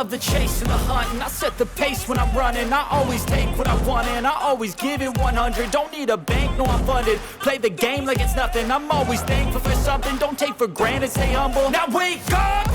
love the chase and the hunt, and I set the pace when I'm running. I always take what I want and I always give it 100. Don't need a bank, no I'm funded. Play the game like it's nothing. I'm always thankful for something. Don't take for granted, stay humble. Now wake up!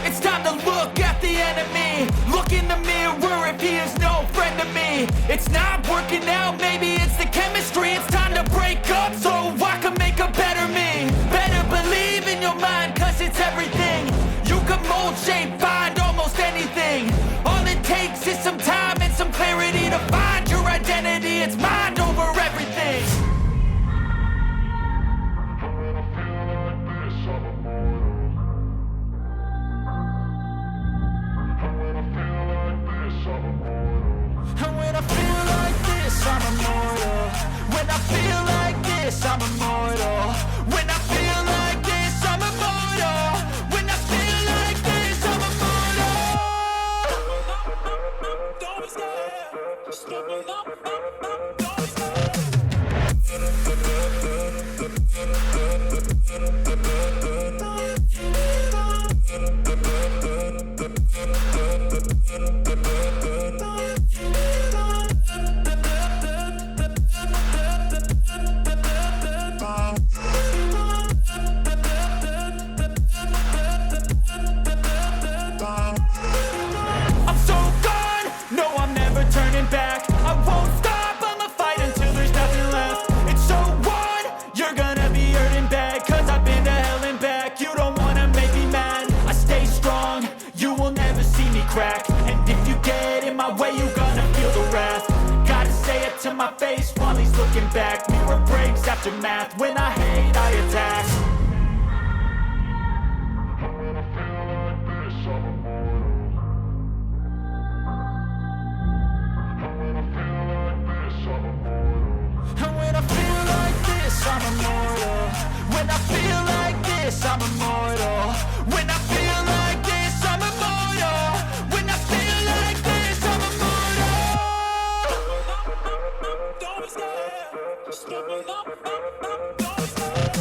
It's time to look at the enemy. Look in the mirror if he is no friend to me. It's not working out, maybe it's the chemistry. It's time to break up so I can make a better me. Better believe in your mind, cause it's everything. You can mold, shape, find almost anything. All it takes is some time and some clarity to find your identity. It's mind over everything. And when I feel like this, I'm immortal. When I feel like this, I'm immortal. When I feel like this, I'm immortal. When I feel like this, I'm immortal. Don't be scared. Step it up, don't be scared. Turning back, I won't stop, I'ma fight until there's nothing left. It's so what? You're gonna be hurting bad, cause I've been to hell and back. You don't wanna make me mad, I stay strong, you will never see me crack. And if you get in my way, you're gonna feel the wrath. Gotta say it to my face while he's looking back. Mirror breaks after math, when I hate, I attack. I'm immortal. When I feel like this, I'm immortal. When I feel like this, I'm immortal. When I feel like this, I'm immortal. Don't be scared. Step it up, don't be scared.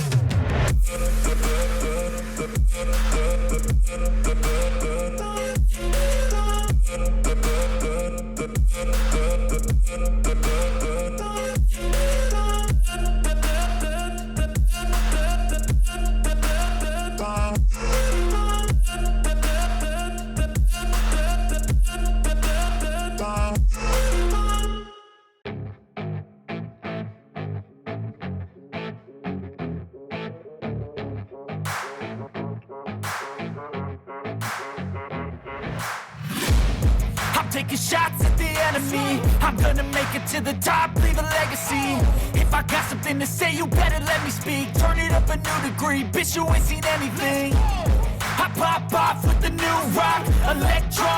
Taking shots at the enemy, I'm gonna make it to the top, leave a legacy. If I got something to say, you better let me speak. Turn it up a new degree, bitch, you ain't seen anything. I pop off with the new rock, electro